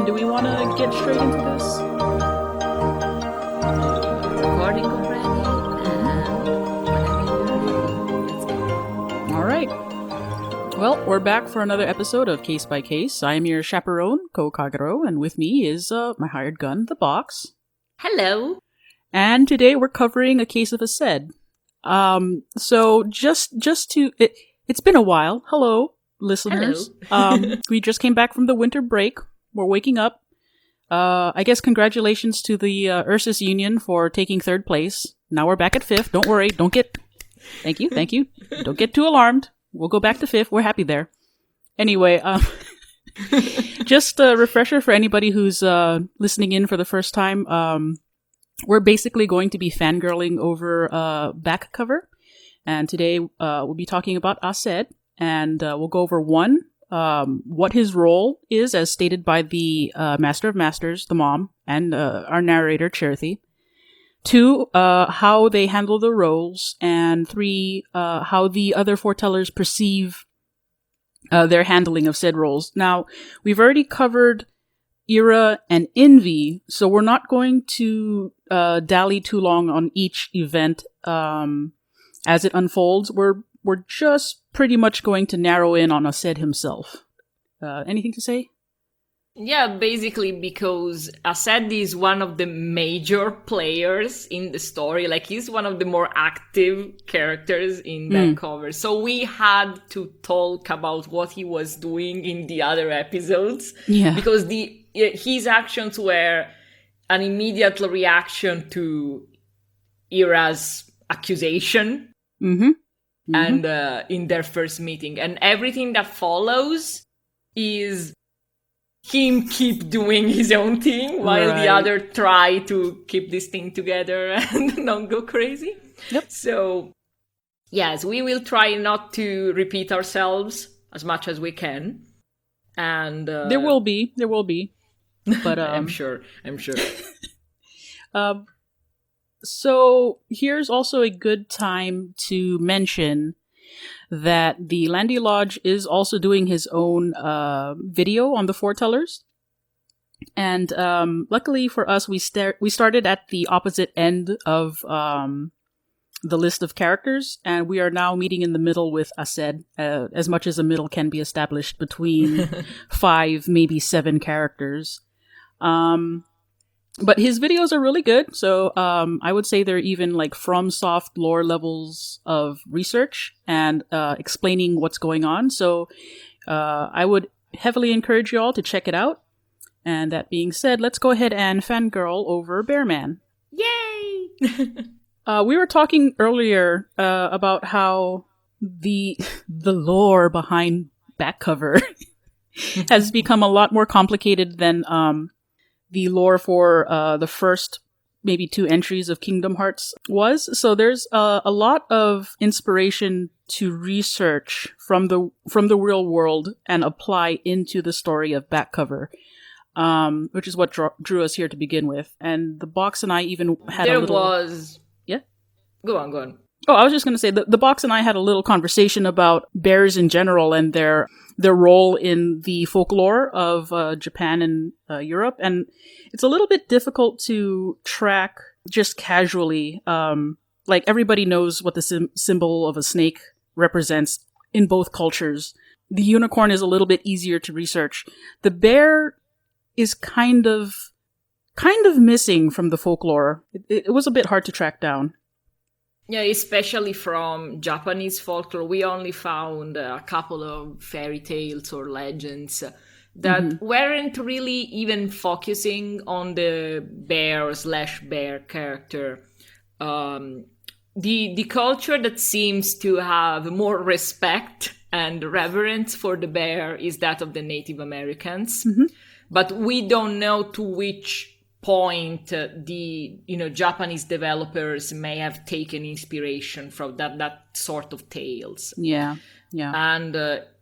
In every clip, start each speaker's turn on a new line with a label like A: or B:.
A: And do we want to get straight into this?
B: Recording already, and whenever you're ready, let's go.
A: All right. Well, we're back for another episode of Case by Case. I am your chaperone, Kou and with me is my hired gun, the Box.
B: Hello.
A: And today we're covering a case of ACED. So just to it's been a while. Hello, listeners.
B: Hello.
A: We just came back from the winter break. We're waking up. I guess congratulations to the Ursus Union for taking third place. Now we're back at fifth. Don't worry. Thank you. Don't get too alarmed. We'll go back to fifth. We're happy there. Anyway, just a refresher for anybody who's listening in for the first time. We're basically going to be fangirling over back cover. And today we'll be talking about ACED. And we'll go over one, what his role is as stated by the Master of Masters, the mom, and our narrator, Charity. 2, how they handle the roles. And 3, how the other foretellers perceive their handling of said roles. Now, we've already covered Era and Envy, so we're not going to dally too long on each event as it unfolds. We're just pretty much going to narrow in on ACED himself. Anything to say?
B: Yeah, basically because ACED is one of the major players in the story. Like, he's one of the more active characters in that cover. So we had to talk about what he was doing in the other episodes.
A: Yeah.
B: Because his actions were an immediate reaction to Era's accusation. And in their first meeting. And everything that follows is him keep doing his own thing while the other try to keep this thing together and not go crazy.
A: Yep.
B: So, yes, we will try not to repeat ourselves as much as we can. And
A: there will be, but
B: I'm sure.
A: So here's also a good time to mention that the Landy Lodge is also doing his own video on the foretellers. And luckily for us, we started at the opposite end of the list of characters, and we are now meeting in the middle with ACED, as much as a middle can be established between 5, maybe 7 characters. But his videos are really good, so I would say they're even like FromSoft lore levels of research and explaining what's going on. So I would heavily encourage you all to check it out. And that being said, let's go ahead and fangirl over Bearman.
B: Yay!
A: We were talking earlier about how the lore behind back cover has become a lot more complicated than the lore for the first maybe 2 entries of Kingdom Hearts was. So there's a lot of inspiration to research from the real world and apply into the story of back cover, which is what drew us here to begin with. And the Box and I even had Yeah?
B: Go on.
A: Oh, I was just going to say, the Box and I had a little conversation about bears in general and their role in the folklore of Japan and Europe. And it's a little bit difficult to track just casually. Like, everybody knows what the symbol of a snake represents in both cultures. The unicorn is a little bit easier to research. The bear is kind of missing from the folklore. It was a bit hard to track down.
B: Yeah, especially from Japanese folklore, we only found a couple of fairy tales or legends that weren't really even focusing on the bear/bear character. The culture that seems to have more respect and reverence for the bear is that of the Native Americans. But we don't know to which point the Japanese developers may have taken inspiration from that sort of tales.
A: Yeah.
B: And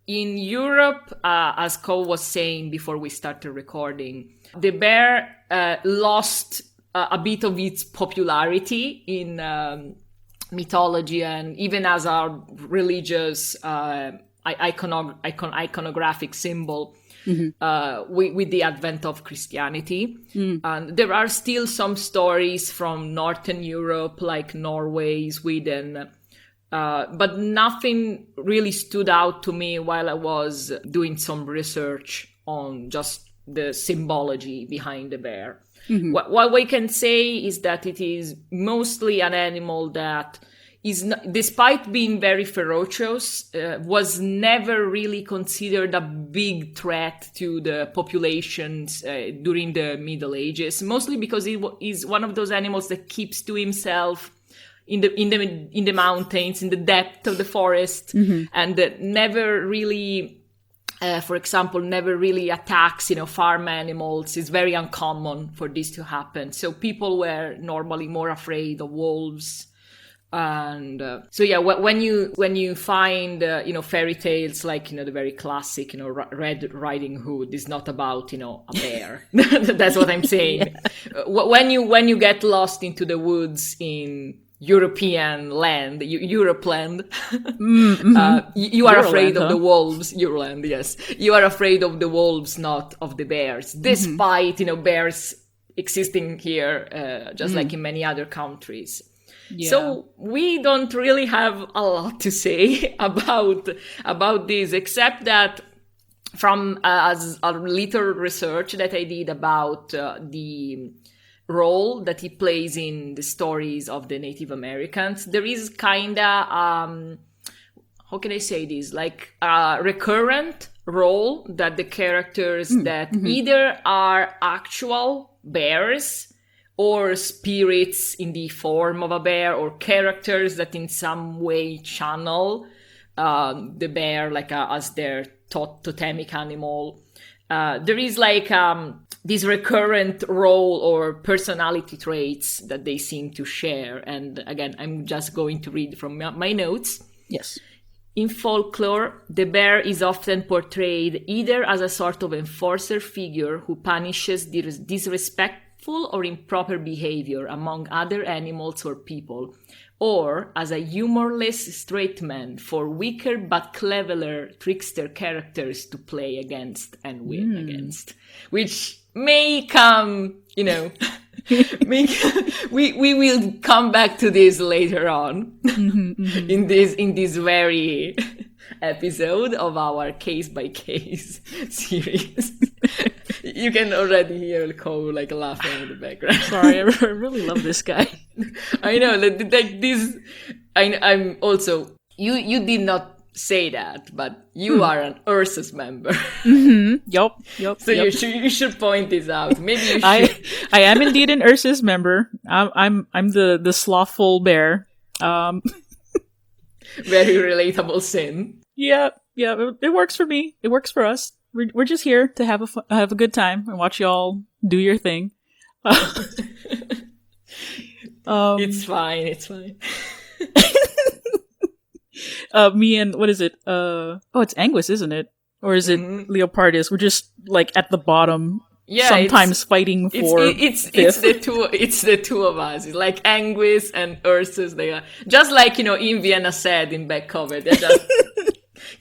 B: in Europe, as Cole was saying before we started recording, the bear lost a bit of its popularity in mythology and even as a religious iconographic symbol with the advent of Christianity. And there are still some stories from Northern Europe, like Norway, Sweden, but nothing really stood out to me while I was doing some research on just the symbology behind the bear. What we can say is that it is mostly an animal that is, despite being very ferocious, was never really considered a big threat to the populations during the Middle Ages, mostly because it is one of those animals that keeps to himself in the mountains, in the depth of the forest, and never really, for example, never really attacks, farm animals. It's very uncommon for this to happen. So people were normally more afraid of wolves. And so yeah, when you find fairy tales like the very classic Red Riding Hood is not about a bear. That's what I'm saying. When you get lost into the woods in European land, Europeland, you are afraid of the wolves. Euroland, yes, you are afraid of the wolves, not of the bears. Despite bears existing here, just like in many other countries. Yeah. So we don't really have a lot to say about this, except that from as a little research that I did about the role that he plays in the stories of the Native Americans, there is kinda how can I say this, like a recurrent role that the characters that either are actual bears or spirits in the form of a bear, or characters that in some way channel the bear like as their totemic animal. There is like this recurrent role or personality traits that they seem to share. And again, I'm just going to read from my notes.
A: Yes.
B: In folklore, the bear is often portrayed either as a sort of enforcer figure who punishes disrespectful or improper behavior among other animals or people, or as a humorless straight man for weaker but cleverer trickster characters to play against and win against, which may come, we will come back to this later on in this very episode of our case by case series. You can already hear Kou like laughing in the background.
A: Sorry, I really love this guy.
B: I know, like this. I'm also. You did not say that, but you are an Ursus member.
A: Yup.
B: So you should point this out. Maybe you should.
A: I am indeed an Ursus member. I'm the slothful bear.
B: Very relatable sin.
A: Yeah. It works for me. It works for us. We're just here to have a good time and watch y'all do your thing.
B: It's fine.
A: Me and what is it? It's Anguis, isn't it? Or is it Leopardus? We're just like at the bottom. Yeah, sometimes fighting for
B: it's the two of us. It's like Anguis and Ursus. They are just like Envy and ACED in back cover. They're just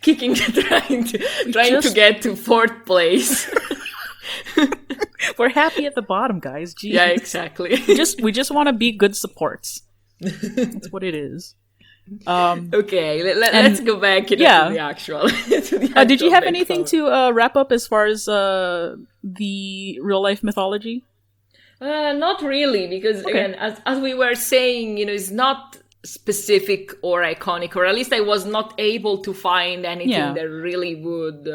B: kicking, trying to get to fourth place.
A: We're happy at the bottom, guys. Jeez.
B: Yeah, exactly.
A: we just want to be good supports. That's what it is.
B: Okay, let's go back to the actual.
A: Did you have anything to wrap up as far as the real life mythology?
B: Not really, because again, as we were saying, it's not specific or iconic, or at least I was not able to find anything that really would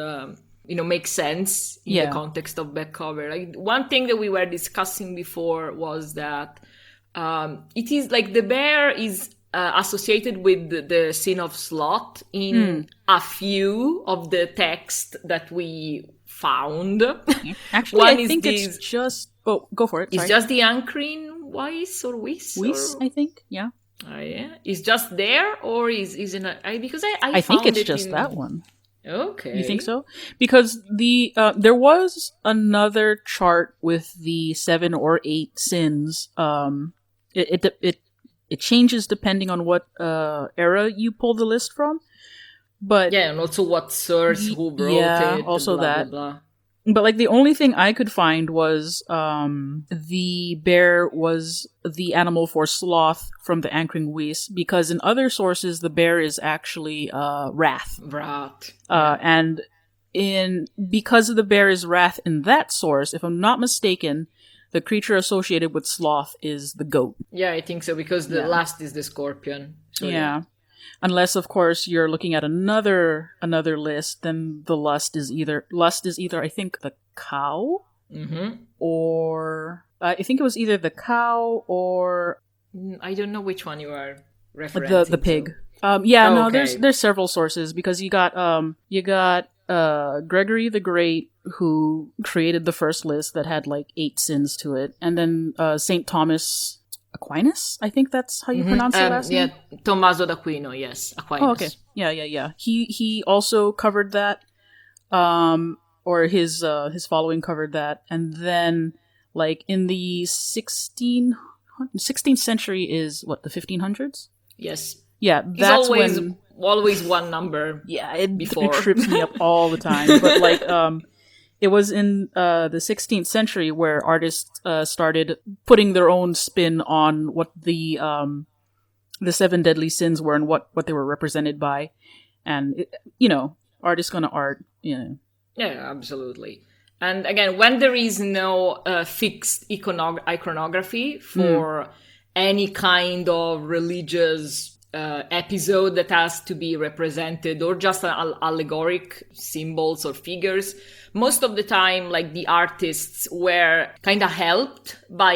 B: make sense in the context of back cover. Like, one thing that we were discussing before was that it is like the bear is associated with the sin of sloth in a few of the texts that we found.
A: Actually, I think it's just... Oh, go for it.
B: Sorry. It's just the Ancrine Weiss or Weiss?
A: Weiss, I think, yeah.
B: Yeah, is just there, or is in a? Because
A: I think it's just that one.
B: Okay,
A: you think so? Because the there was another chart with the 7 or 8 sins. It changes depending on what era you pull the list from. But
B: and also what source who wrote it.
A: Also
B: blah,
A: that.
B: Blah, blah.
A: But like the only thing I could find was the bear was the animal for sloth from the Ankreng Weiss, because in other sources the bear is actually wrath. And because the bear is wrath in that source, if I'm not mistaken, the creature associated with sloth is the goat.
B: Yeah, I think so, because the last is the scorpion. So
A: yeah. Unless, of course, you're looking at another list, then the lust is either I think the cow, or I think it was either the cow or
B: I don't know which one you are referencing.
A: The pig. There's several sources, because you got Gregory the Great, who created the first list that had like 8 sins to it, and then Saint Thomas Aquinas, I think that's how you pronounce the last name?
B: Yeah, Tommaso d'Aquino, yes, Aquinas.
A: Oh, okay. Yeah. He also covered that, or his following covered that, and then like in the 16th century is what, the 1500s?
B: Yes.
A: Yeah, that's
B: always one number.
A: Yeah, it trips me up all the time, but like it was in the 16th century where artists started putting their own spin on what the 7 deadly sins were and what they were represented by. And, artist gonna art,
B: Yeah, absolutely. And again, when there is no fixed iconography for any kind of religious episode that has to be represented, or just allegoric symbols or figures, most of the time, like, the artists were kind of helped by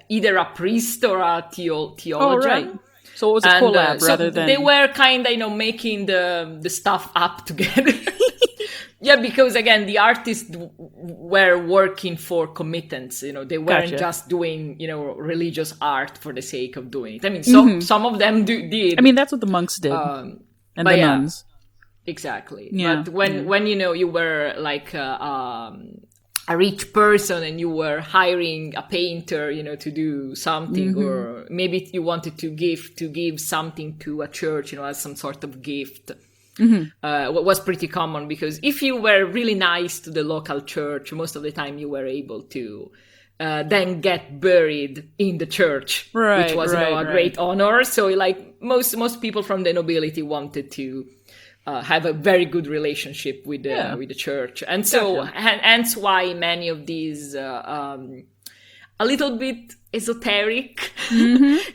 B: either a priest or a theologian.
A: Oh, right. So it was a collab rather than...
B: They were kind of, making the stuff up together. Yeah, because again, the artists were working for committance. They weren't just doing, religious art for the sake of doing it. I mean, some of them did.
A: I mean, that's what the monks did, and the nuns.
B: Exactly.
A: Yeah.
B: But when you were like a rich person and you were hiring a painter, to do something, or maybe you wanted to give something to a church, as some sort of gift. What was pretty common, because if you were really nice to the local church, most of the time you were able to then get buried in the church, which was a great honor. So like most people from the nobility wanted to have a very good relationship with the church, and so hence why many of these a little bit esoteric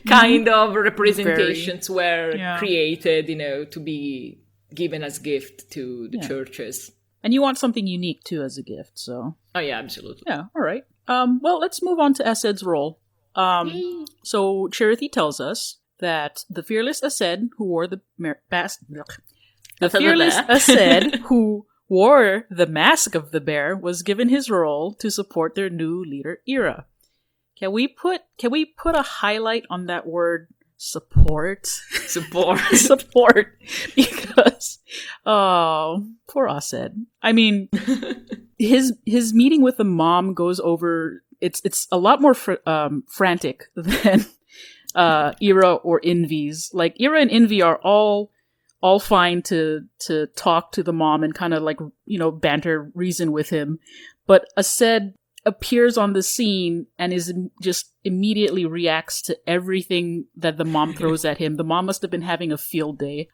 B: kind of representations were created, to be given as gift to the churches.
A: And you want something unique too as a gift, so...
B: Oh yeah, absolutely.
A: Yeah, all right. Well, let's move on to ACED's role. So Charity tells us that the fearless ACED who wore the mask of the bear was given his role to support their new leader, Ira. Can we put a highlight on that word? Support, because poor Aced. I mean, his meeting with the mom goes over. It's a lot more frantic than Ira or Envy's. Like, Ira and Envy are all fine to talk to the mom and kind of like, banter, reason with him, but Aced appears on the scene and is just immediately reacts to everything that the mom throws at him. The mom must have been having a field day.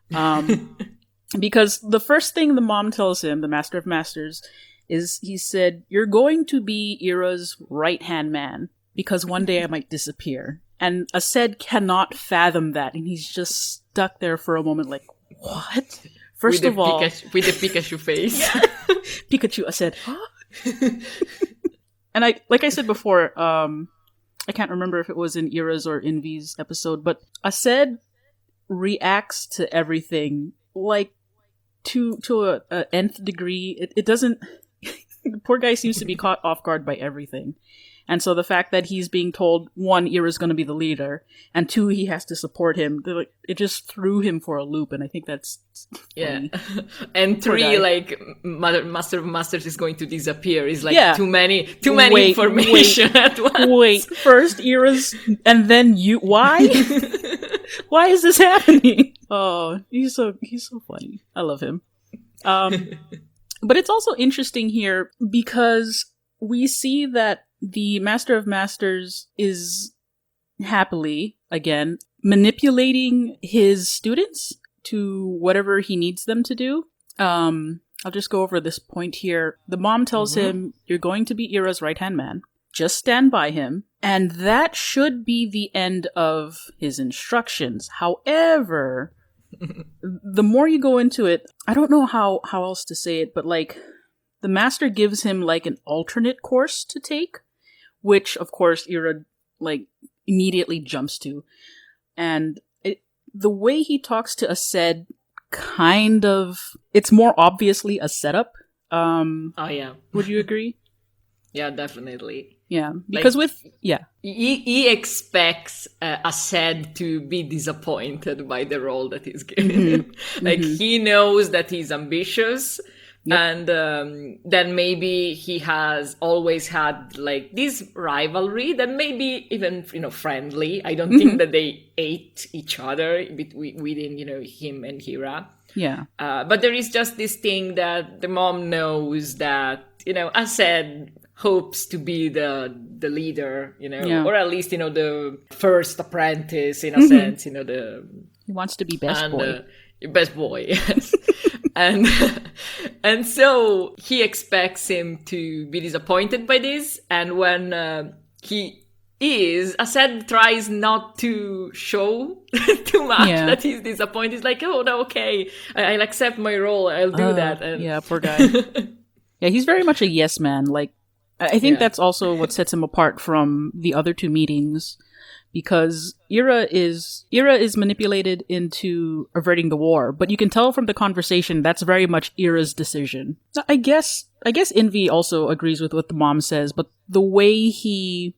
A: Because the first thing the mom tells him, the Master of Masters, is he said, "You're going to be Ira's right-hand man, because one day I might disappear." And Aced cannot fathom that, and he's just stuck there for a moment like, what? First of all...
B: with the Pikachu face.
A: Pikachu, Aced, huh? And like I said before, I can't remember if it was in Ira's or Envy's episode, but Aced reacts to everything like to a nth degree. It doesn't. The poor guy seems to be caught off guard by everything, and so the fact that he's being told, 1, Ira's going to be the leader, and 2, he has to support him, it just threw him for a loop, and I think that's funny.
B: And 3, like, Master of Masters is going to disappear. Is like too many information at once.
A: Wait, first Ira's, and then you. Why? Why is this happening? Oh, he's so funny. I love him. But it's also interesting here because we see that the Master of Masters is happily, again, manipulating his students to whatever he needs them to do. I'll just go over this point here. The mom tells him, you're going to be Ira's right-hand man. Just stand by him. And that should be the end of his instructions. However, the more you go into it, I don't know how else to say it, but like, the master gives him like an alternate course to take, which of course Ira like immediately jumps to. And the way he talks to ACED kind of, it's more obviously a setup.
B: Oh yeah.
A: Would you agree?
B: Yeah, definitely.
A: Yeah, because
B: like,
A: yeah.
B: He expects ACED to be disappointed by the role that he's given him. Like, he knows that he's ambitious. Yep. And then maybe he has always had like this rivalry that maybe even, friendly. I don't think that they hate each other within, him and Hira.
A: Yeah.
B: But there is just this thing that the mom knows that, ACED hopes to be the leader, or at least, the first apprentice in a sense, he
A: wants to be best boy.
B: Best boy, yes. and so he expects him to be disappointed by this, and when he is, ACED tries not to show too much that he's disappointed. He's like, oh no, okay, I'll accept my role, I'll do that. And
A: yeah, poor guy. Yeah, he's very much a yes man. Like, I think that's also what sets him apart from the other two meetings, because Ira is manipulated into averting the war, but you can tell from the conversation that's very much Ira's decision. I guess Envy also agrees with what the mom says, but the way he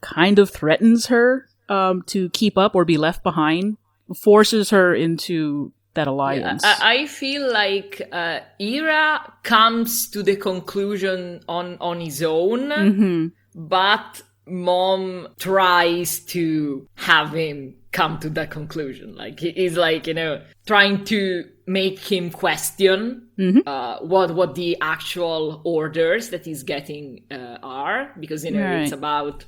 A: kind of threatens her to keep up or be left behind forces her into that alliance.
B: Yeah, I feel like Ira comes to the conclusion on his own, but mom tries to have him come to that conclusion. Like, he's like, trying to make him question what the actual orders that he's getting are, because it's about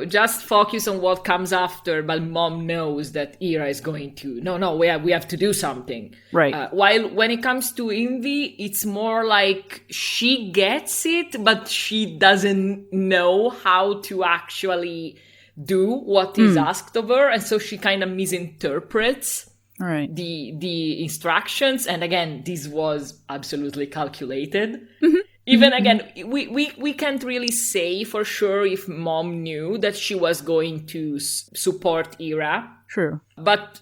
B: just focus on what comes after, but mom knows that Ira is going to we have to do something,
A: right?
B: While when it comes to Envy, it's more like she gets it, but she doesn't know how to actually do what is asked of her, and so she kind of misinterprets the instructions. And again, this was absolutely calculated. Even again, we can't really say for sure if mom knew that she was going to support Ira.
A: True.
B: But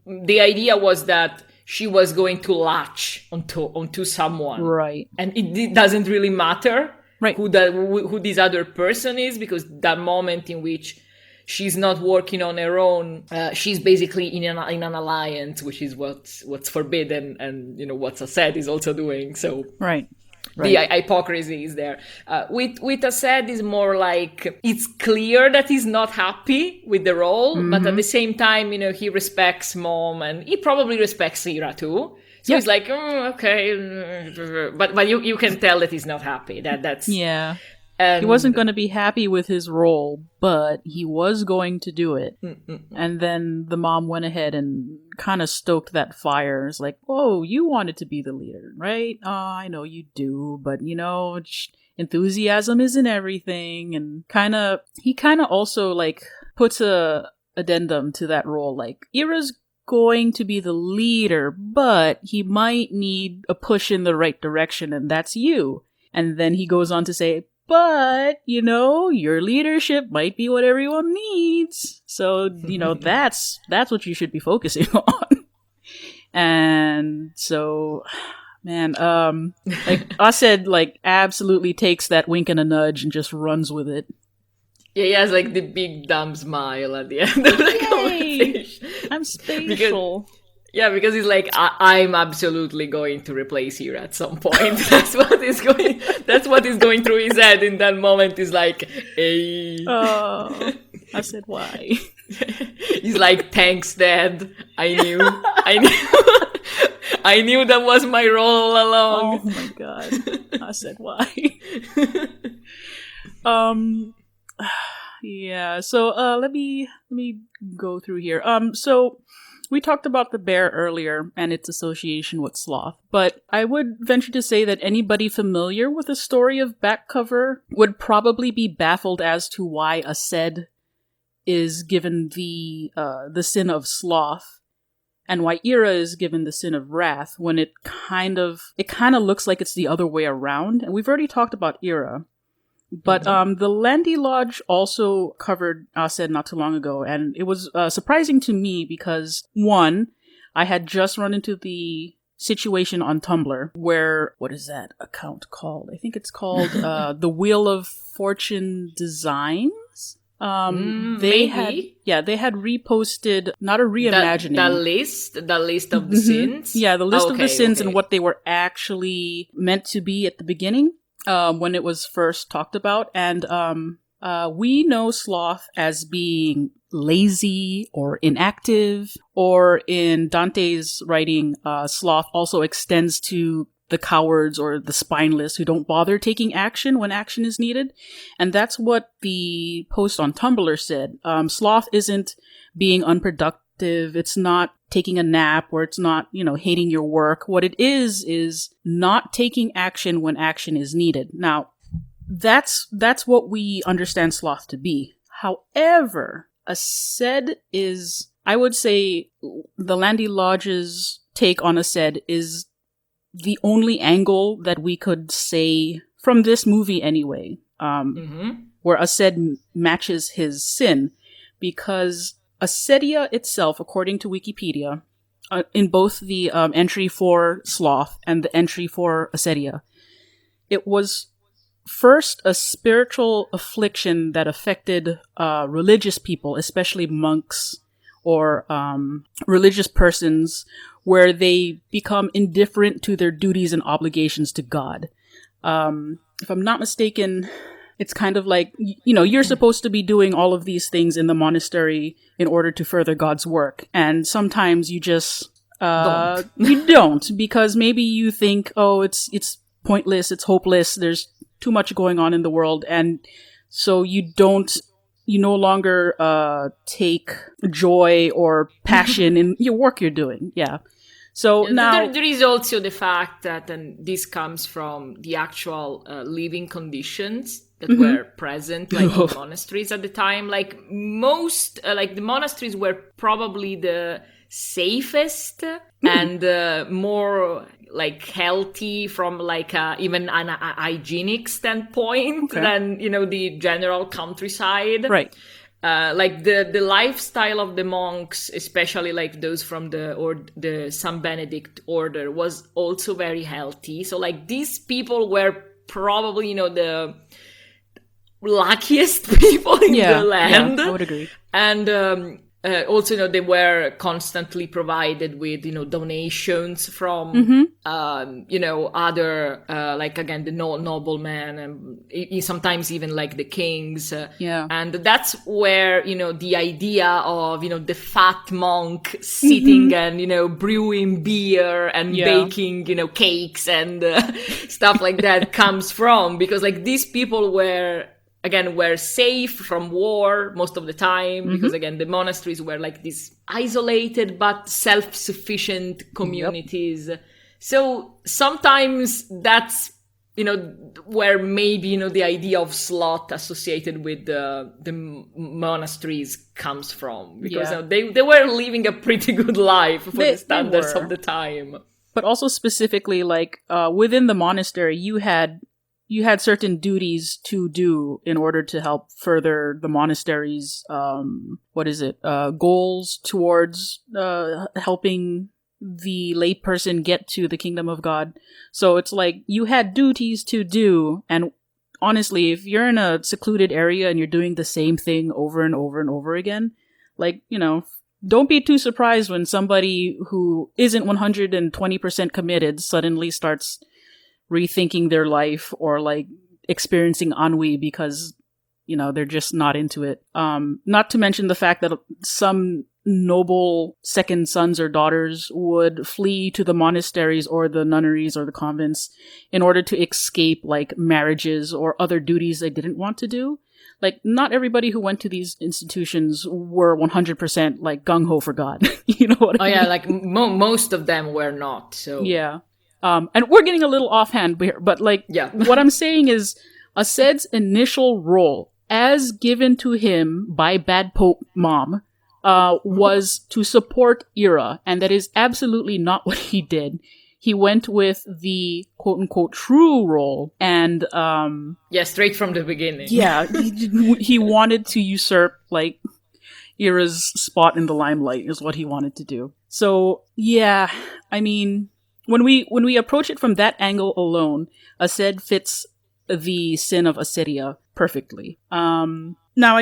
B: the idea was that she was going to latch onto someone.
A: Right.
B: And it doesn't really matter who this other person is, because that moment in which she's not working on her own, she's basically in an alliance, which is what's forbidden, and what ACED is also doing. So
A: right.
B: The hypocrisy is there. With ACED is more like, it's clear that he's not happy with the role, but at the same time, he respects mom, and he probably respects Ira too. So he's like, okay, but you can tell that he's not happy. That's
A: And he wasn't going to be happy with his role, but he was going to do it. And then the mom went ahead and kind of stoked that fire. It's like, oh, you wanted to be the leader, right? Oh, I know you do, but enthusiasm isn't everything. And he kind of also like puts a addendum to that role. Like, Ira's going to be the leader, but he might need a push in the right direction, and that's you. And then he goes on to say, but, your leadership might be what everyone needs. So, that's what you should be focusing on. And so, man, ACED, absolutely takes that wink and a nudge and just runs with it.
B: Yeah, he has, the big dumb smile at the end of the conversation.
A: I'm spatial.
B: Because he's like, I'm absolutely going to replace Ira at some point. That's what is going through his head in that moment. He's like, hey.
A: Oh, I said, why?
B: He's like, thanks, Dad. I knew. I knew that was my role all along.
A: Oh my god. I said why? Yeah, so let me go through here. So we talked about the bear earlier and its association with sloth, but I would venture to say that anybody familiar with the story of back cover would probably be baffled as to why ACED is given the sin of sloth and why Ira is given the sin of wrath when it kind of looks like it's the other way around. And we've already talked about Ira. But the Landy Lodge also covered ACED not too long ago, and it was surprising to me because, one, I had just run into the situation on Tumblr where, what is that account called? I think it's called The Wheel of Fortune Designs. They had reposted, not a reimagining.
B: The list of the sins?
A: Yeah, the list of the sins and what they were actually meant to be at the beginning. When it was first talked about. And we know sloth as being lazy or inactive, or in Dante's writing, sloth also extends to the cowards or the spineless who don't bother taking action when action is needed. And that's what the post on Tumblr said. Sloth isn't being unproductive. It's not taking a nap, or it's not, hating your work. What it is not taking action when action is needed. Now, that's what we understand sloth to be. However, ACED is, I would say, the Landy Lodge's take on ACED is the only angle that we could say from this movie anyway, where ACED matches his sin, because Acedia itself, according to Wikipedia, in both the entry for sloth and the entry for Acedia, it was first a spiritual affliction that affected religious people, especially monks or religious persons, where they become indifferent to their duties and obligations to God. If I'm not mistaken, it's kind of like, you're supposed to be doing all of these things in the monastery in order to further God's work. And sometimes you just you don't, because maybe you think, oh, it's pointless, it's hopeless, there's too much going on in the world. And so you no longer take joy or passion in your work you're doing. Yeah. So now
B: there is also the fact that, and this comes from the actual living conditions that were present, like in monasteries at the time. Like most, the monasteries were probably the safest and more healthy from even an hygienic standpoint than the general countryside.
A: Right.
B: The lifestyle of the monks, especially those from the San Benedict order, was also very healthy. So these people were probably the luckiest people in the land.
A: Yeah, I would agree.
B: And also, they were constantly provided with, donations from, other, again, the noblemen and sometimes even the kings. And that's where, the idea of, the fat monk sitting and, brewing beer and baking, cakes and stuff like that comes from, because these people were safe from war most of the time, because again, the monasteries were these isolated but self-sufficient communities. So sometimes that's, where maybe, the idea of sloth associated with the monasteries comes from, because they were living a pretty good life for the standards of the time.
A: But also specifically, within the monastery, you had certain duties to do in order to help further the monastery's, goals towards helping the layperson get to the kingdom of God. So it's you had duties to do, and honestly, if you're in a secluded area and you're doing the same thing over and over and over again, don't be too surprised when somebody who isn't 120% committed suddenly starts rethinking their life or experiencing ennui because they're just not into it. Not to mention the fact that some noble second sons or daughters would flee to the monasteries or the nunneries or the convents in order to escape like marriages or other duties they didn't want to do. Like, not everybody who went to these institutions were 100% like gung-ho for God. You know what I mean?
B: Yeah, like most of them were not, so...
A: Yeah. And we're getting a little offhand here, but like,
B: yeah.
A: What I'm saying is, ACED's initial role, as given to him by Bad Pope Mom, was to support Ira, and that is absolutely not what he did. He went with the quote-unquote true role, and
B: yeah, straight from the beginning.
A: Yeah, he wanted to usurp like Ira's spot in the limelight is what he wanted to do. So yeah, I mean, when we approach it from that angle alone, ACED fits the sin of acedia perfectly. Now,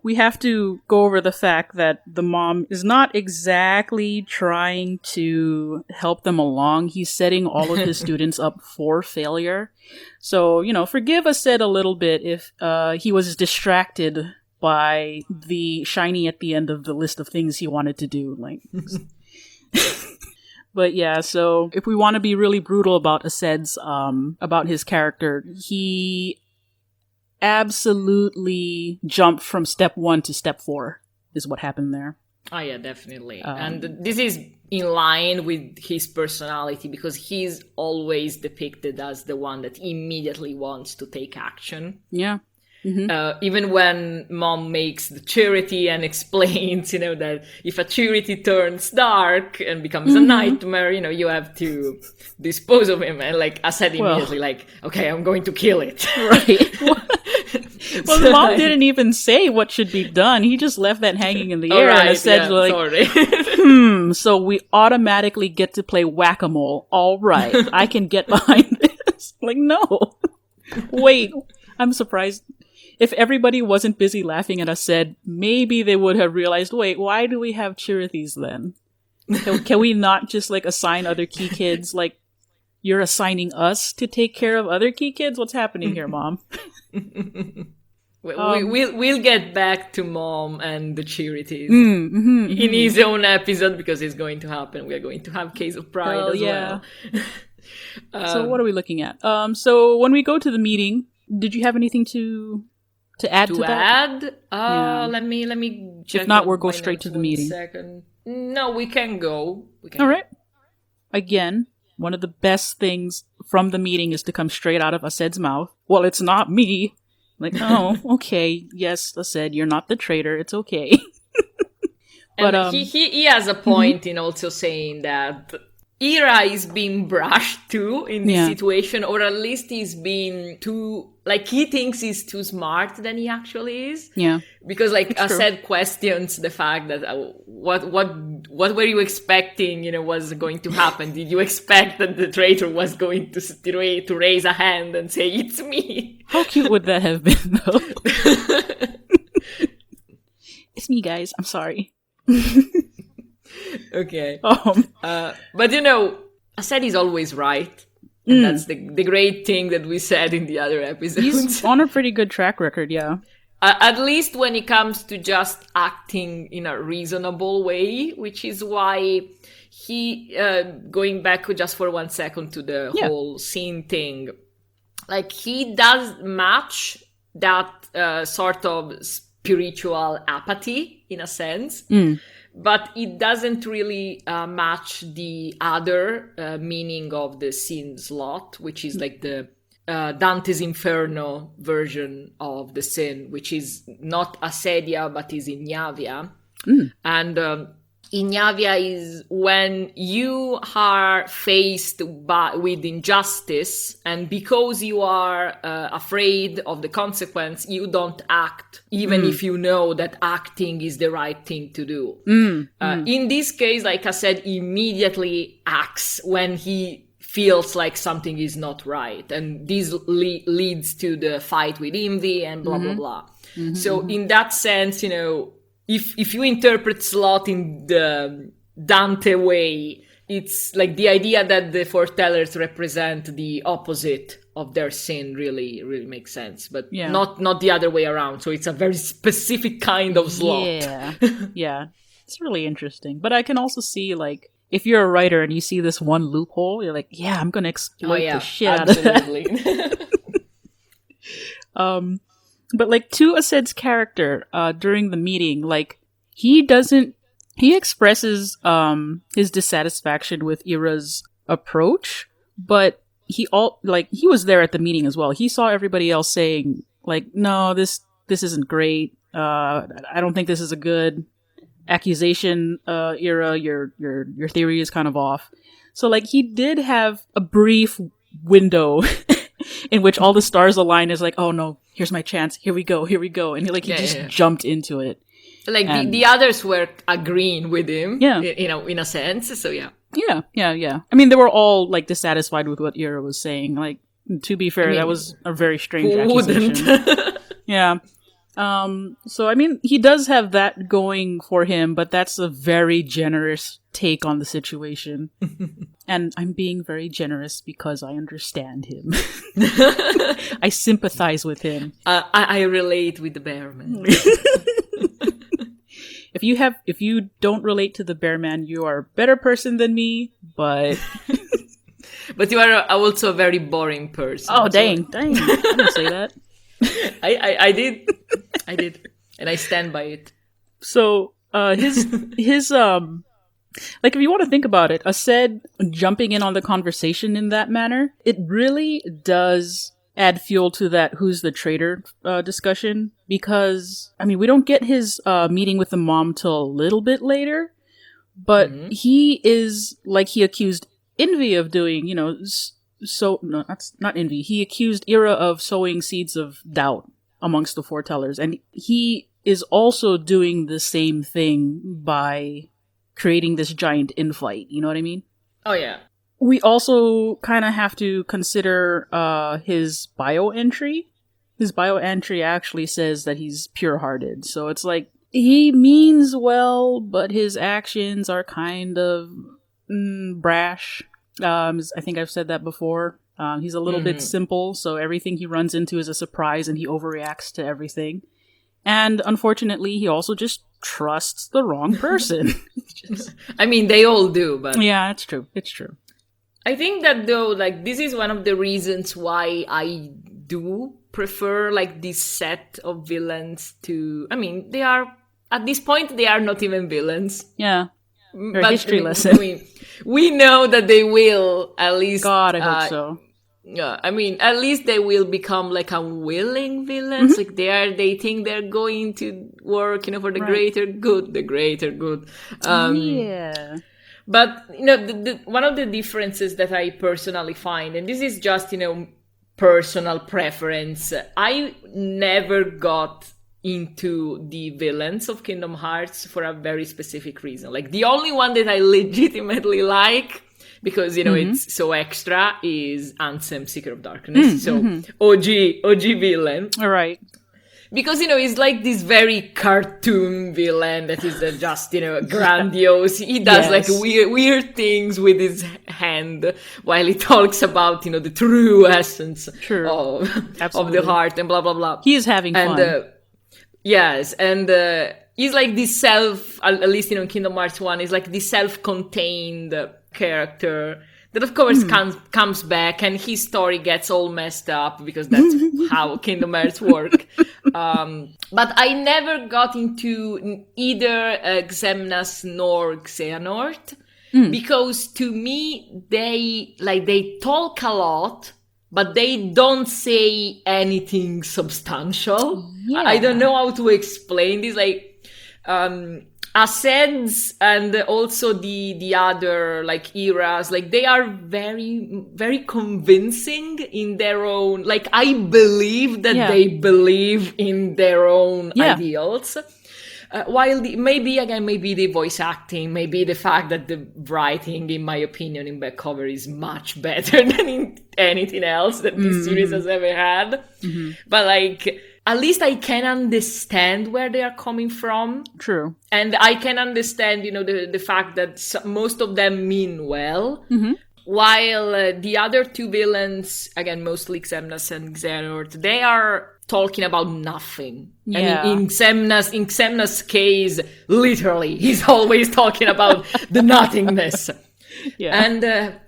A: we have to go over the fact that the mom is not exactly trying to help them along. He's setting all of his students up for failure. So, forgive ACED a little bit if he was distracted by the shiny at the end of the list of things he wanted to do. Like, but yeah, so if we want to be really brutal about ACED's, about his character, he absolutely jumped from step 1 to step 4 is what happened there.
B: Oh yeah, definitely. And this is in line with his personality because he's always depicted as the one that immediately wants to take action.
A: Yeah. Mm-hmm.
B: Even when Mom makes the charity and explains, that if a charity turns dark and becomes a nightmare, you have to dispose of him. And like I said immediately, okay, I'm going to kill it.
A: Right. Well, the mom didn't even say what should be done. He just left that hanging in the air and said, so we automatically get to play whack-a-mole. All right, I can get behind this. Like, no. Wait, I'm surprised. If everybody wasn't busy laughing at ACED, maybe they would have realized, wait, why do we have charities then? Can we not just, assign other key kids? Like, you're assigning us to take care of other key kids? What's happening here, Mom?
B: We'll get back to Mom and the charities in his own episode because it's going to happen. We're going to have Case of Pride as well.
A: So what are we looking at? So when we go to the meeting, did you have anything to add to that?
B: Let me check.
A: If not, we'll go straight to the meeting.
B: Second. No, we can go.
A: All right. Again, one of the best things from the meeting is to come straight out of ACED's mouth. Well, it's not me. Like, oh, okay. Yes, ACED, you're not the traitor. It's okay.
B: But and he has a point in also saying that Ira is being brushed too in this situation, or at least he's being too, he thinks he's too smart than he actually is.
A: Yeah.
B: Because ACED questions the fact that what were you expecting, was going to happen? Did you expect that the traitor was going to raise a hand and say, it's me?
A: How cute would that have been, though? It's me, guys. I'm sorry.
B: Okay. But ACED is always right. And that's the great thing that we said in the other episodes.
A: He's on a pretty good track record, yeah.
B: At least when it comes to just acting in a reasonable way, which is why he, going back just for 1 second to the whole scene thing, he does match that sort of spiritual apathy in a sense. But it doesn't really match the other meaning of the sin slot, which is the Dante's Inferno version of the sin, which is not acedia, but is ignavia. And ignavia is when you are faced with injustice, and because you are afraid of the consequence, you don't act, even if you know that acting is the right thing to do. In this case, like I said, immediately acts when he feels like something is not right. And this leads to the fight with Envy and blah, blah, blah. So in that sense, if you interpret slot in the Dante way, it's the idea that the foretellers represent the opposite of their sin really makes sense, but not the other way around. So it's a very specific kind of slot.
A: Yeah. It's really interesting. But I can also see, like, if you're a writer and you see this one loophole, you're like, yeah, I'm going to exploit the shit out of that. But, like, to ACED's character, during the meeting, like, he expresses, his dissatisfaction with Ira's approach, but he was there at the meeting as well. He saw everybody else saying, like, no, this isn't great. I don't think this is a good accusation, Ira. Your theory is kind of off. So, like, he did have a brief window in which all the stars align. Is like, oh no, here's my chance. Here we go. And he just jumped into it. Like,
B: the others were agreeing with him, in a sense. So yeah.
A: Yeah. I mean, they were all, like, dissatisfied with what Ira was saying. Like, to be fair, that was a very strange accusation. Yeah. So, I mean, he does have that going for him, but that's a very generous take on the situation. And I'm being very generous because I understand him. I sympathize with him.
B: I relate with the bearman.
A: If you don't relate to the bearman, you are a better person than me, but...
B: But you are also a very boring person.
A: Oh, dang. I didn't say that.
B: I did, and I stand by it.
A: So, his like, if you want to think about it, ACED jumping in on the conversation in that manner, it really does add fuel to that who's the traitor discussion, because, I mean, we don't get his meeting with the mom till a little bit later, but he is, like, he accused Envy of doing, no, that's not Envy. He accused Ira of sowing seeds of doubt amongst the foretellers. And he is also doing the same thing by creating this giant infight. You know what I mean?
B: Oh, yeah.
A: We also kind of have to consider his bio entry. His bio entry actually says that he's pure-hearted. So it's like, he means well, but his actions are kind of brash. I think I've said that before. He's a little bit simple, so everything he runs into is a surprise and he overreacts to everything. And unfortunately, he also just trusts the wrong person.
B: I mean, they all do, but...
A: Yeah, it's true.
B: I think that, though, like, this is one of the reasons why I do prefer, like, this set of villains to... I mean, they are... At this point, they are not even villains.
A: Yeah. They're a history lesson.
B: I mean, we know that they will at least...
A: God, I hope so.
B: Yeah, I mean, at least they will become, like, unwilling villains. Like, they think they're going to work, for the greater good.
A: Yeah.
B: But, one of the differences that I personally find, and this is just, personal preference, I never got into the villains of Kingdom Hearts for a very specific reason. Like, the only one that I legitimately like, because, it's so extra, is Ansem, Seeker of Darkness. OG villain.
A: All right.
B: Because, he's like this very cartoon villain that is just, grandiose. He does like weird things with his hand while he talks about, the true essence of the heart and blah, blah, blah.
A: He is having fun.
B: Yes, and he's like this at least, Kingdom Hearts 1, is like this self-contained character that, of course, comes back, and his story gets all messed up, because that's how Kingdom Hearts work. But I never got into either Xemnas nor Xehanort, because to me, they talk a lot, but they don't say anything substantial. Yeah. I don't know how to explain this. Like, ACEDs and also the other, like, eras, like, they are very, very convincing in their own... Like, I believe that they believe in their own ideals. While maybe the voice acting, maybe the fact that the writing, in my opinion, in back cover is much better than in anything else that this series has ever had. But, like, at least I can understand where they are coming from.
A: True.
B: And I can understand, the fact that most of them mean well. While the other two villains, again, mostly Xemnas and Xehanort, they are talking about nothing.
A: Yeah.
B: I mean, in Xemna's case, literally, he's always talking about the nothingness.
A: Yeah.
B: And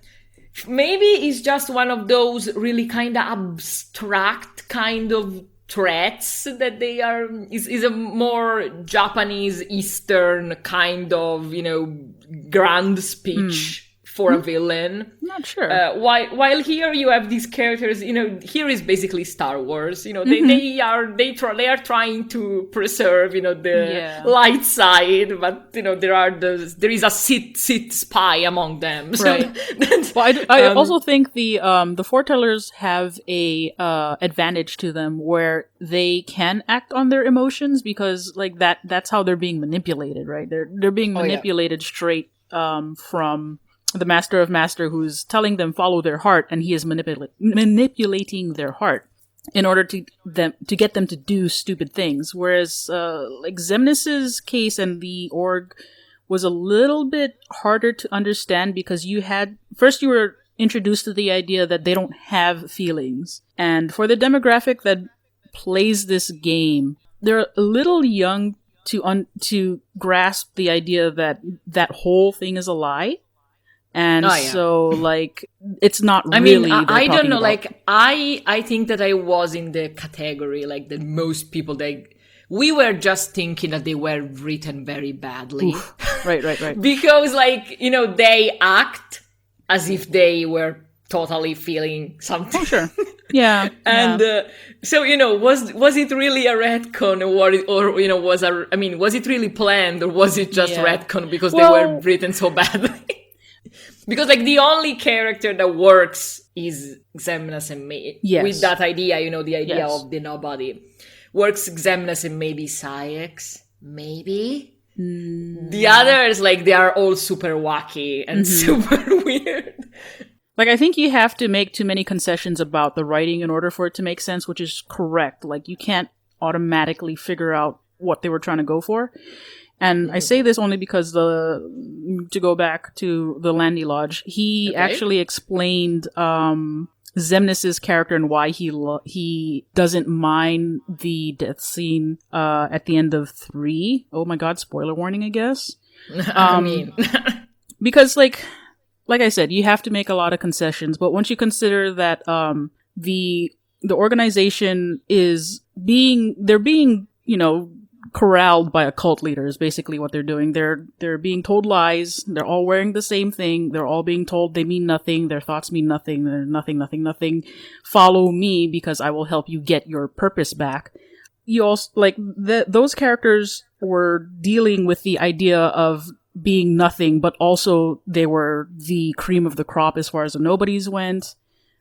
B: maybe it's just one of those really kind of abstract kind of threats that they are, is a more Japanese Eastern kind of, grand speech for a villain.
A: Not sure.
B: While here you have these characters, here is basically Star Wars. They are trying to preserve, the light side, but there is a Sith spy among them. So
A: right. Well, I also think the foretellers have a advantage to them where they can act on their emotions because like that's how they're being manipulated, right? They're being manipulated straight from the Master of Master, who's telling them follow their heart, and he is manipulating their heart in order to get them to do stupid things. Whereas like Xemnas's case and the org was a little bit harder to understand because you were introduced to the idea that they don't have feelings, and for the demographic that plays this game, they're a little young to grasp the idea that whole thing is a lie. And so, like, it's not really. I mean,
B: I don't know.
A: About.
B: Like, I think that I was in the category, like, that most people, we were just thinking that they were written very badly.
A: Oof. Right.
B: Because, like, they act as if they were totally feeling something.
A: Oh, sure. Yeah.
B: And so, was it really a retcon or was it really planned or was it just retcon because they were written so badly? Because, like, the only character that works is Xemnas and me.
A: Yes.
B: With that idea, the idea of the nobody. Works Xemnas and maybe Saïx. Maybe? The others, like, they are all super wacky and super weird.
A: Like, I think you have to make too many concessions about the writing in order for it to make sense, which is correct. Like, you can't automatically figure out what they were trying to go for. And I say this only because to go back to the Landy Lodge, he actually explained Xemnas's character and why he doesn't mind the death scene at the end of 3. Oh my god, spoiler warning, I guess.
B: I mean,
A: because like I said, you have to make a lot of concessions, but once you consider that the organization they're being corralled by a cult leader is basically what they're doing. They're being told lies. They're all wearing the same thing. They're all being told they mean nothing. Their thoughts mean nothing. They're nothing. Follow me because I will help you get your purpose back. You also those characters were dealing with the idea of being nothing, but also they were the cream of the crop as far as the nobodies went.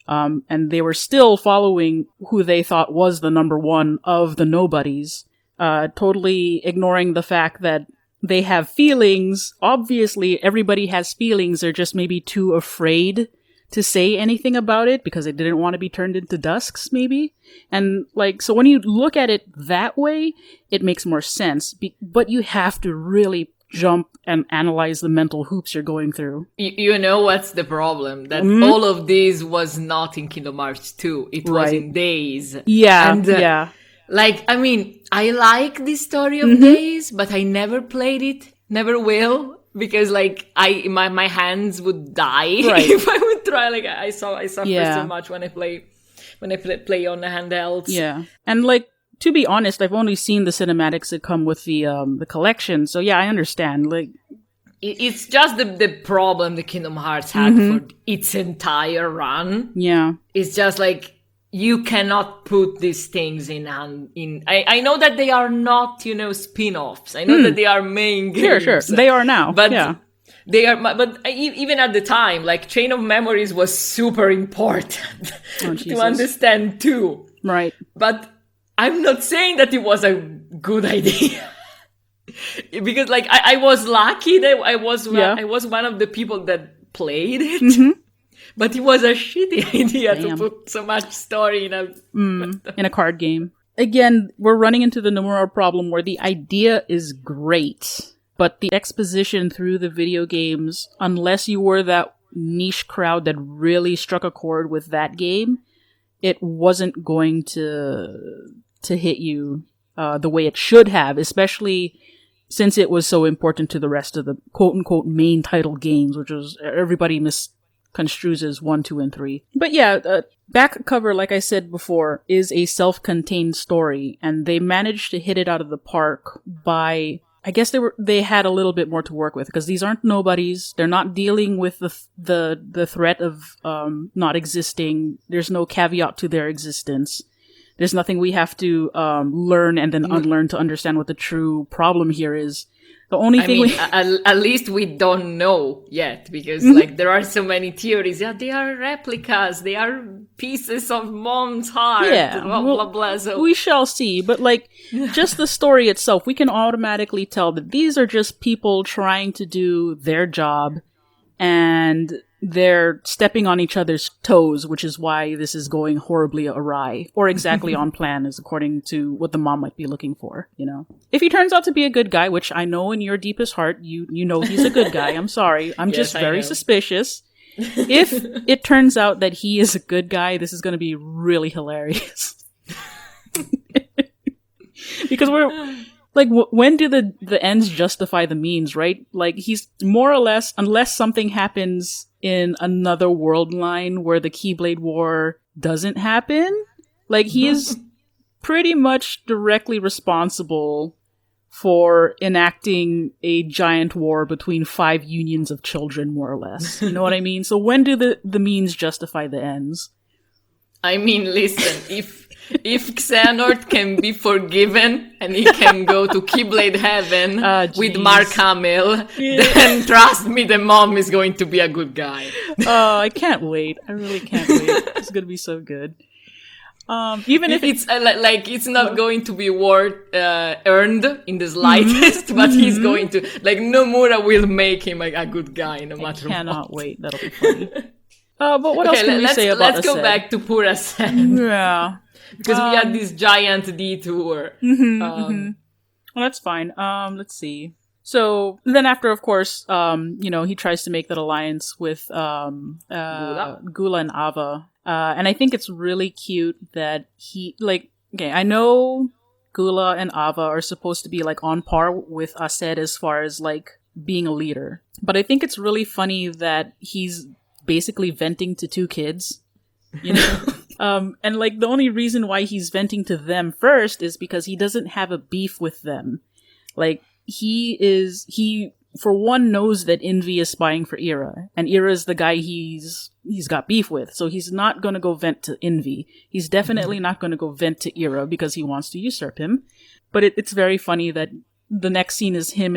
A: And they were still following who they thought was the number one of the nobodies. Totally ignoring the fact that they have feelings. Obviously, everybody has feelings. They're just maybe too afraid to say anything about it because they didn't want to be turned into dusks, maybe. And, so when you look at it that way, it makes more sense. But you have to really jump and analyze the mental hoops you're going through.
B: You know what's the problem? That all of this was not in Kingdom Hearts 2. It was in Days.
A: Yeah,
B: and,
A: yeah.
B: I like the story of Days, but I never played it, never will, because my hands would die if I would try. I suffer so much when I play on the handhelds.
A: Yeah, and to be honest, I've only seen the cinematics that come with the collection, so yeah, I understand.
B: It's just the problem the Kingdom Hearts had for its entire run.
A: Yeah,
B: it's just you cannot put these things in. I know that they are not, spin-offs. I know that they are main games.
A: Sure. They are now.
B: But
A: yeah.
B: They are, but even at the time, Chain of Memories was super important to understand too.
A: Right.
B: But I'm not saying that it was a good idea. Because I was lucky that I was one of the people that played it. But it was a shitty idea to put so much story in
A: a card game. Again, we're running into the Nomura problem where the idea is great, but the exposition through the video games, unless you were that niche crowd that really struck a chord with that game, it wasn't going to to hit you the way it should have, especially since it was so important to the rest of the quote-unquote main title games, which was everybody misconstrues as 1, 2, and 3. But yeah, back cover, like I said before, is a self-contained story, and they managed to hit it out of the park by... I guess they had a little bit more to work with, because these aren't nobodies. They're not dealing with the threat of not existing. There's no caveat to their existence. There's nothing we have to learn and then unlearn to understand what the true problem here is. The only thing
B: at least we don't know yet, because like there are so many theories. Yeah, they are replicas. They are pieces of mom's heart.
A: Yeah,
B: blah blah blah. So
A: we shall see. But like, just the story itself, we can automatically tell that these are just people trying to do their job, and they're stepping on each other's toes, which is why this is going horribly awry, or exactly on plan, as according to what the mom might be looking for, you know. If he turns out to be a good guy, which I know in your deepest heart, you know he's a good guy. I'm sorry. I'm just very suspicious. If it turns out that he is a good guy, this is going to be really hilarious. Because we're... Like, when do the ends justify the means, right? Like, he's more or less, unless something happens in another world line where the Keyblade War doesn't happen, like, he is pretty much directly responsible for enacting a giant war between 5 unions of children, more or less. You know what I mean? So when do the means justify the ends?
B: I mean, listen, if Xehanort can be forgiven and he can go to Keyblade Heaven with Mark Hamill, then trust me, the mom is going to be a good guy.
A: Oh, I can't wait. I really can't wait. It's going to be so good. Even if
B: it's like it's not going to be earned in the slightest, but he's going to, like, Nomura will make him a good guy no matter what.
A: I cannot wait. That'll be funny. But what else can we say about
B: Let's go back to poor ACED.
A: Yeah.
B: Because we had this giant detour.
A: Well, that's fine. Let's see. So then after, of course, he tries to make that alliance with Gula and Ava. And I think it's really cute that I know Gula and Ava are supposed to be like on par with ACED as far as like being a leader. But I think it's really funny that he's basically venting to 2 kids, you know? And like the only reason why he's venting to them first is because he doesn't have a beef with them. Like he for one knows that Envy is spying for Ira, and Ira is the guy he's got beef with. So he's not going to go vent to Envy. He's definitely not going to go vent to Ira because he wants to usurp him. But it's very funny that the next scene is him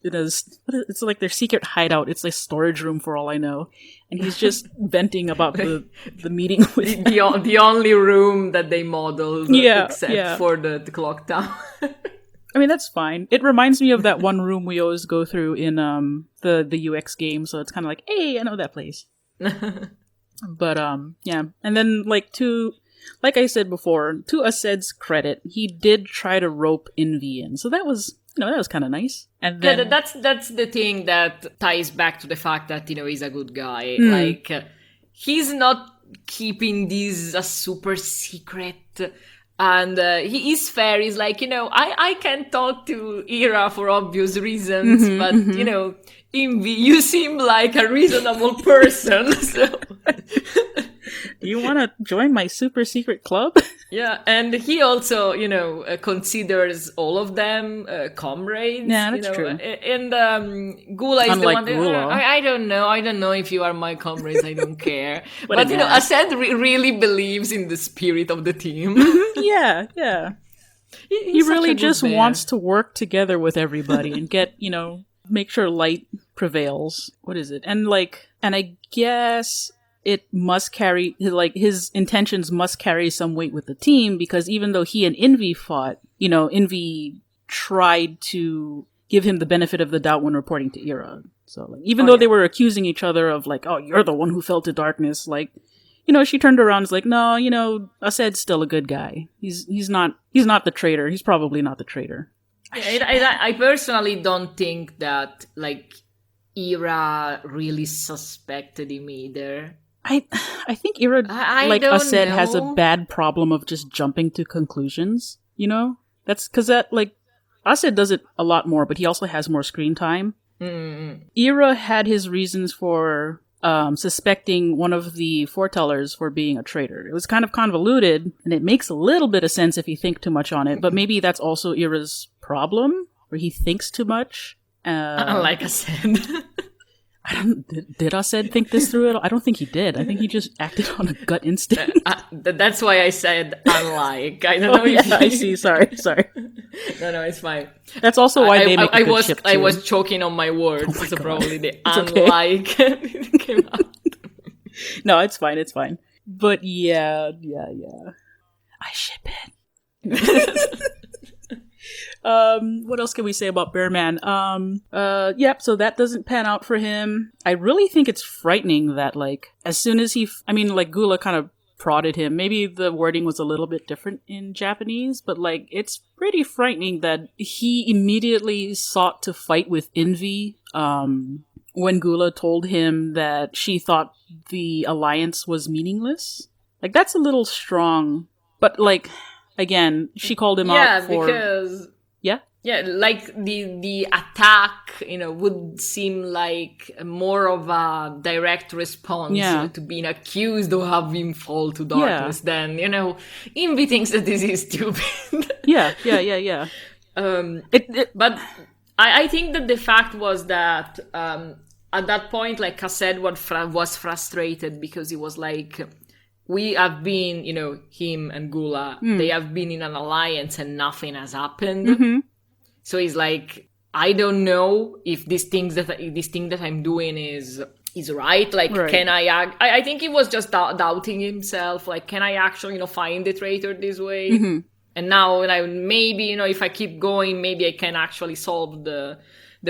A: it's like their secret hideout. It's like storage room for all I know. And he's just venting about the meeting with
B: the only room that they modeled, except for the clock tower.
A: I mean, that's fine. It reminds me of that one room we always go through in the UX game, so it's kind of like, hey, I know that place. But yeah. And then like I said before, to ACED's credit, he did try to rope Envy in. So that was kind of nice. And then
B: that's the thing that ties back to the fact that, he's a good guy. Like, he's not keeping this a super secret. And he is fair. He's like, I can't talk to Ira for obvious reasons, but, Envy, you seem like a reasonable person. So...
A: Do you want to join my super secret club?
B: Yeah, and he also, considers all of them comrades.
A: Yeah, that's true.
B: And Gula is
A: Unlike
B: the one
A: Gula.
B: I don't know if you are my comrades. I don't care. But ACED really believes in the spirit of the team.
A: Yeah. He really just wants to work together with everybody and get, make sure light prevails. What is it? And I guess it must carry, his intentions must carry some weight with the team, because even though he and Envy fought, Envy tried to give him the benefit of the doubt when reporting to Ira. So, even though they were accusing each other of, oh, you're the one who fell to darkness, she turned around and was like, no, ACED's still a good guy. He's not the traitor. He's probably not the traitor.
B: I personally don't think that, Ira really suspected him either.
A: I think Ira, ACED has a bad problem of just jumping to conclusions. You know? That's because that, like, ACED does it a lot more, but he also has more screen time. Ira had his reasons for suspecting one of the foretellers for being a traitor. It was kind of convoluted, and it makes a little bit of sense if you think too much on it, but maybe that's also Ira's problem, where he thinks too much.
B: Like I said.
A: Did ACED think this through at all? I don't think he did. I think he just acted on a gut instinct.
B: That's why I said unlike. I don't know if
A: I see. Sorry.
B: No, it's fine.
A: That's also why they make a good chip too.
B: I was choking on my words, so probably the unlike came out.
A: No, it's fine. But yeah. I ship it. What else can we say about Bearman? So that doesn't pan out for him. I really think it's frightening that, like, as soon as Gula kind of prodded him. Maybe the wording was a little bit different in Japanese, but, like, it's pretty frightening that he immediately sought to fight with Envy, when Gula told him that she thought the alliance was meaningless. Like, that's a little strong, but, like, again, she called him out for...
B: because... Yeah, like the attack, would seem like more of a direct response to being accused of having fall to darkness than, Envy thinks that this is stupid.
A: Yeah.
B: But I think that the fact was that at that point, like ACED was frustrated because he was like, we have been, him and Gula, they have been in an alliance and nothing has happened.
A: Mm-hmm.
B: So he's like, I don't know if this thing that I'm doing is right. Like, can I think he was just doubting himself. Like, can I actually, find the traitor this way?
A: Mm-hmm.
B: And now, maybe, if I keep going, maybe I can actually solve the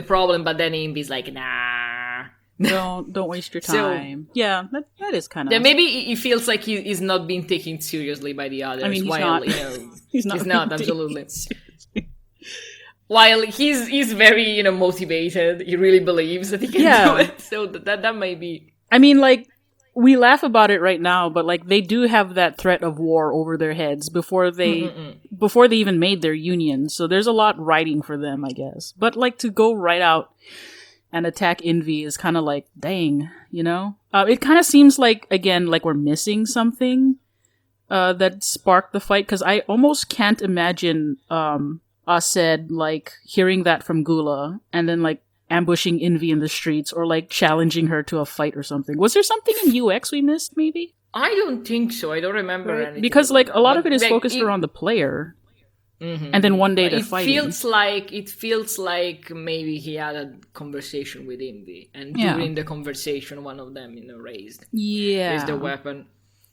B: problem. But then Imbi's like, nah.
A: Don't waste your time. So, that is kind of...
B: Yeah, maybe he feels like he's not being taken seriously by the others.
A: I mean,
B: he's not absolutely. While he's very, motivated, he really believes that he can do it. So that might be...
A: I mean, like, we laugh about it right now, but, like, they do have that threat of war over their heads before they even made their union. So there's a lot riding for them, I guess. But, like, to go right out and attack Envy is kind of like, dang, It kind of seems like, again, like we're missing something that sparked the fight, because I almost can't imagine... ACED, like, hearing that from Gula, and then, like, ambushing Envy in the streets, or, like, challenging her to a fight or something. Was there something in UX we missed, maybe?
B: I don't think so. I don't remember anything.
A: Because, like, a lot of it is focused around the player. Mm-hmm. And then one day they're fighting.
B: It feels like maybe he had a conversation with Envy, and during the conversation, one of them, raised the weapon.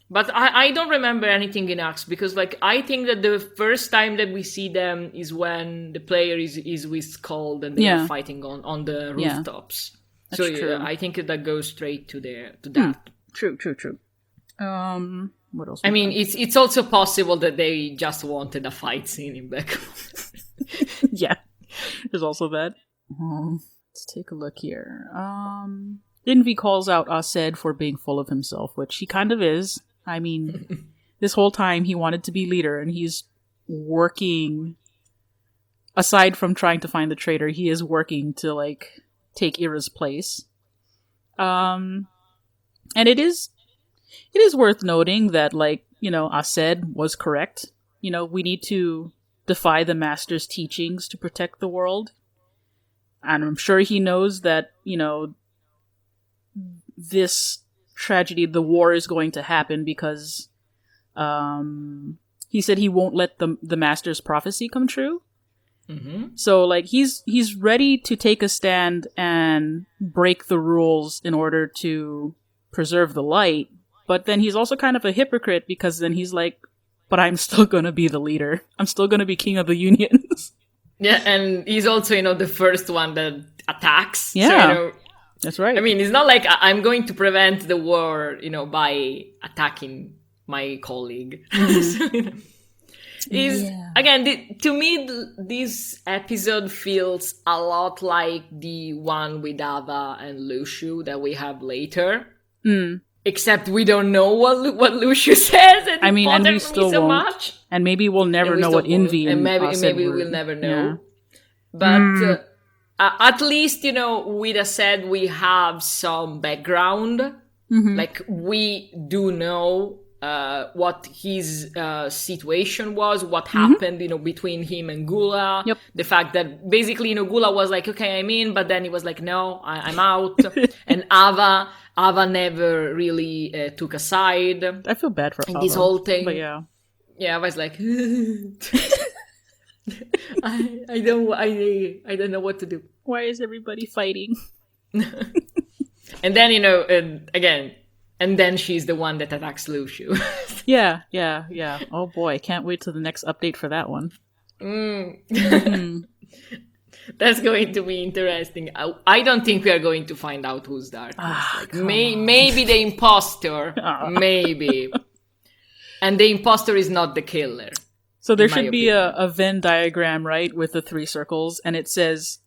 B: But I don't remember anything in Axe, because, like, I think that the first time that we see them is when the player is with Skull and they are fighting on the rooftops.
A: That's true.
B: I think that goes straight to that.
A: True. What else?
B: I mean, it's also possible that they just wanted a fight scene in back.
A: Yeah, there's also that. Let's take a look here. Envy calls out ACED for being full of himself, which he kind of is. I mean, this whole time he wanted to be leader, and he's working, aside from trying to find the traitor, he is working to, like, take Ira's place. And it is worth noting that, like, ACED was correct. We need to defy the Master's teachings to protect the world. And I'm sure he knows that, this tragedy, the war is going to happen because he said he won't let the Master's prophecy come true. Mm-hmm. So, like, he's ready to take a stand and break the rules in order to preserve the light. But then he's also kind of a hypocrite, because then he's like, but I'm still going to be the leader. I'm still going to be king of the unions.
B: Yeah, and he's also, the first one that attacks.
A: Yeah.
B: So,
A: that's right.
B: I mean, it's not like I'm going to prevent the war, by attacking my colleague.
A: Mm-hmm.
B: Again, to me, this episode feels a lot like the one with Ava and Luciu that we have later. Except we don't know what Lucius says, and
A: I mean, and we
B: me
A: still
B: so
A: won't.
B: much.
A: And maybe we'll never know what Envy and
B: maybe
A: were.
B: we'll never know.
A: Yeah.
B: But at least, with ACED, we have some background.
A: Mm-hmm.
B: Like, we do know what his situation was, what happened, between him and Gula.
A: Yep.
B: The fact that basically, Gula was like, okay, I'm in, but then he was like, no, I'm out. And Ava never really took a side.
A: I feel bad for
B: and
A: Ava,
B: this whole thing.
A: but yeah.
B: Yeah, I was like, I don't know what to do.
A: Why is everybody fighting?
B: And then, again, and then she's the one that attacks Lucius.
A: Yeah. Oh boy, can't wait till the next update for that one.
B: That's going to be interesting. I don't think we are going to find out who's Darkness. Maybe the imposter. Maybe. And the imposter is not the killer.
A: So there should be a Venn diagram, right, with the 3 circles, and it says,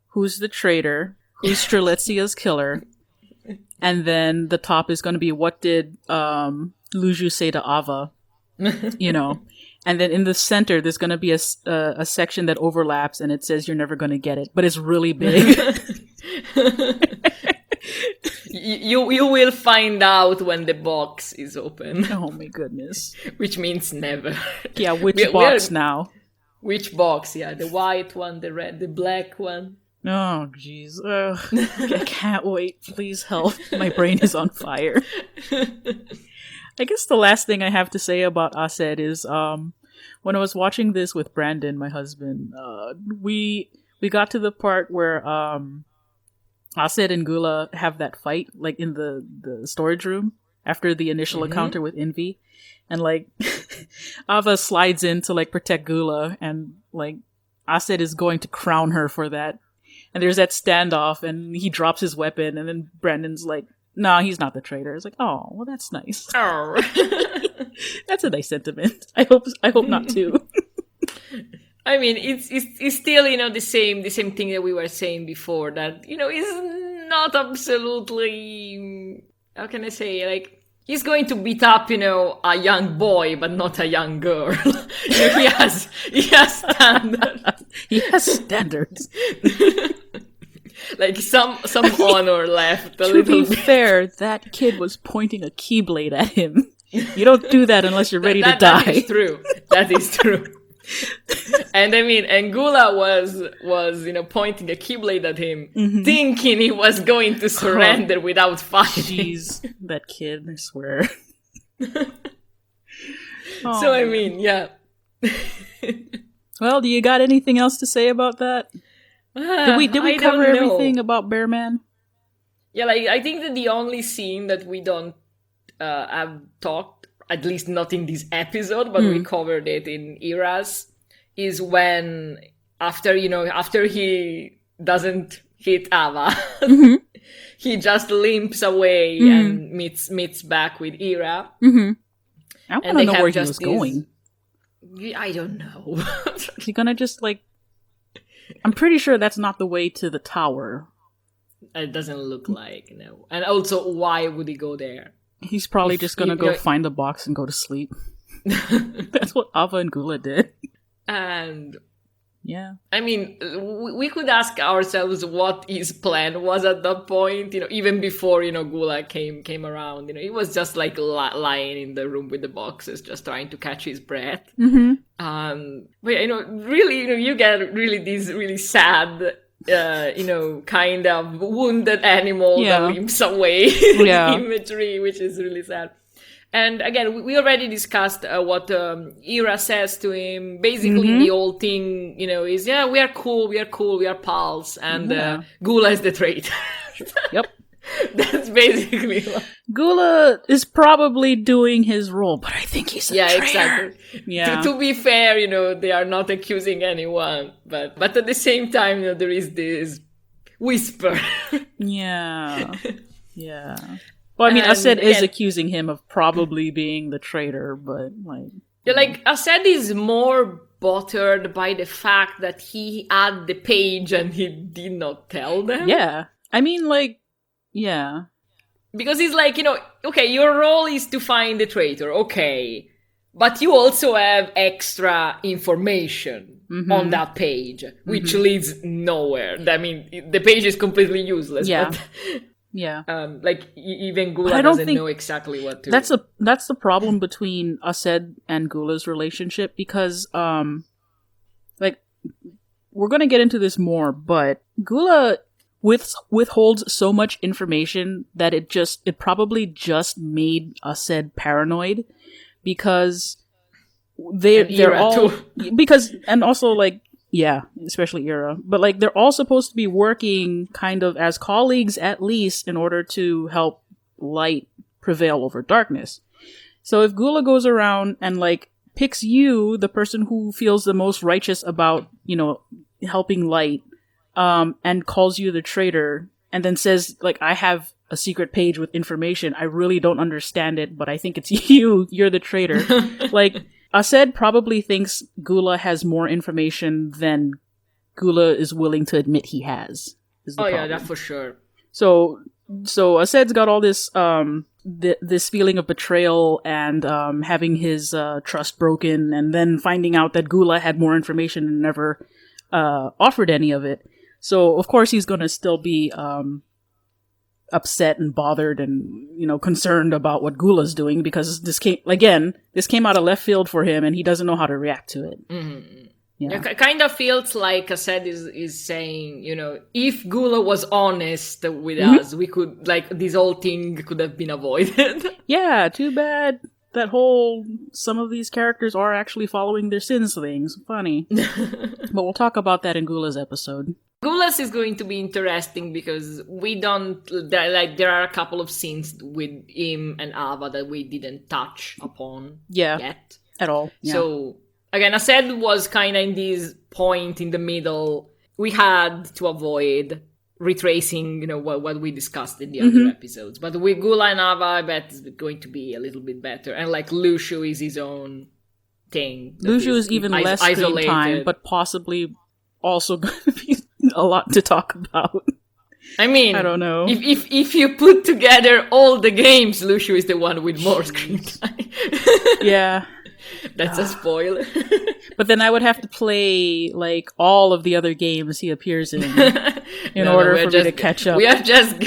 A: who's the traitor, who's Strelitzia's killer, and then the top is going to be, what did Lucius say to Ava, and then in the center, there's going to be a section that overlaps, and it says, you're never going to get it, but it's really big.
B: You will find out when the box is open.
A: Oh my goodness.
B: Which means never.
A: Yeah, which box now?
B: Which box, yeah. The white one, the red, the black one.
A: Oh, jeez. I can't wait. Please help. My brain is on fire. I guess the last thing I have to say about ACED is when I was watching this with Brandon, my husband, we got to the part where ACED and Gula have that fight, like in the storage room after the initial encounter with Envy, and like Ava slides in to like protect Gula, and like ACED is going to crown her for that, and there's that standoff, and he drops his weapon, and then Brandon's like, "Nah, he's not the traitor." It's like, oh, well, that's nice.
B: Oh,
A: that's a nice sentiment. I hope not too.
B: I mean, it's still, the same thing that we were saying before, that, is not absolutely, how can I say, like, he's going to beat up, a young boy, but not a young girl. He has standards.
A: He has standards.
B: Like, some honor left.
A: To be fair, that kid was pointing a keyblade at him. You don't do that unless you're ready to die.
B: That is true. That is true. And I mean, and Gula was pointing a keyblade at him, thinking he was going to surrender without fighting.
A: Jeez, that kid, I swear.
B: So I mean, yeah.
A: Well, do you got anything else to say about that? Did we cover everything about Bearman?
B: Yeah, like I think that the only scene that we don't have talked, at least not in this episode, but we covered it in Eras, is when after he doesn't hit Ava, he just limps away and meets back with Ira.
A: I want to know where he was going.
B: I don't know.
A: Is he gonna just like? I'm pretty sure that's not the way to the tower.
B: It doesn't look like, no. And also, why would he go there?
A: He's probably just gonna go find the box and go to sleep. That's what Ava and Gula did.
B: And
A: yeah,
B: I mean, we could ask ourselves what his plan was at that point. Even before Gula came around. He was just like lying in the room with the boxes, just trying to catch his breath. But really, you get really these really sad, kind of wounded animal that limps away imagery, which is really sad. And again, we already discussed what Ira says to him. Basically, the whole thing, is, we are cool, we are pals, and Gula is the traitor.
A: Yep.
B: That's basically what...
A: Gula is probably doing his role, but I think he's a traitor.
B: Exactly.
A: Yeah.
B: To be fair, they are not accusing anyone, but at the same time, there is this whisper.
A: Yeah. Well, I mean, ACED is accusing him of probably being the traitor, but like...
B: Yeah, like, ACED is more bothered by the fact that he had the page and he did not tell them.
A: Yeah. I mean, like, yeah.
B: Because it's like, okay, your role is to find the traitor, okay. But you also have extra information on that page, which leads nowhere. I mean, the page is completely useless.
A: Yeah.
B: But,
A: yeah.
B: Even Gula doesn't know exactly what to do.
A: That's the problem between ACED and Gula's relationship, because, we're going to get into this more, but Gula withholds so much information that it probably just made ACED paranoid, because they're all because, and also especially Ira, but they're all supposed to be working kind of as colleagues, at least, in order to help light prevail over darkness. So if Gula goes around and picks you, the person who feels the most righteous about, helping light, and calls you the traitor, and then says, I have a secret page with information, I really don't understand it, but I think it's you're the traitor. ACED probably thinks Gula has more information than Gula is willing to admit he has.
B: Yeah, that's for sure.
A: So ACED's got all this this feeling of betrayal and having his trust broken, and then finding out that Gula had more information and never offered any of it. So of course he's going to still be upset and bothered and concerned about what Gula's doing, because this came out of left field for him, and he doesn't know how to react to it.
B: Mm-hmm. Yeah. It kind of feels like ACED is saying, if Gula was honest with us, we could, this whole thing could have been avoided.
A: Yeah, too bad that some of these characters are actually following their sins things. Funny. But we'll talk about that in Gula's episode.
B: Gula's is going to be interesting because there are a couple of scenes with him and Ava that we didn't touch upon yet. At all. Yeah. So, again, ACED was kind of in this point in the middle. We had to avoid retracing, what we discussed in the other episodes. But with Gula and Ava, I bet it's going to be a little bit better. And Lucio is his own thing.
A: Lucio is even less screen time, but possibly also going to be a lot to talk about.
B: I mean,
A: I don't know.
B: If you put together all the games, Lucio is the one with more screen time.
A: Yeah.
B: That's a spoiler.
A: But then I would have to play all of the other games he appears in order for me to catch up.
B: We are just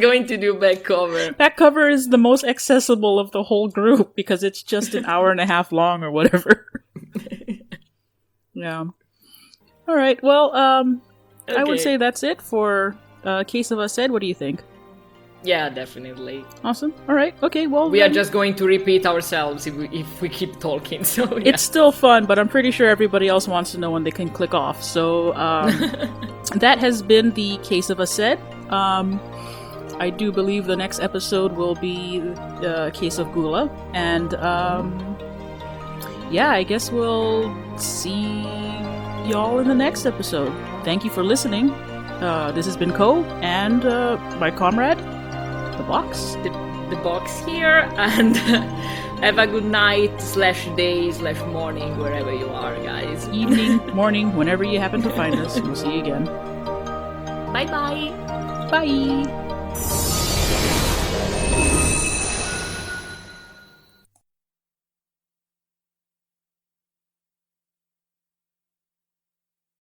B: going to do back cover.
A: Back cover is the most accessible of the whole group because it's just an hour and a half long or whatever. Yeah. All right. Well, I would say that's it for Case of ACED. What do you think?
B: Yeah, definitely.
A: Awesome. All right. Okay. Well,
B: we are just going to repeat ourselves if we keep talking. So
A: it's still fun, but I'm pretty sure everybody else wants to know when they can click off. So that has been the Case of ACED. I do believe the next episode will be the Case of Gula, and I guess we'll see y'all in the next episode. Thank you for listening. This has been Kou and my comrade, the box.
B: The box here, and have a good night / morning wherever you are, guys.
A: Evening, morning, whenever you happen to find us. We'll see you again.
B: Bye.
A: Bye.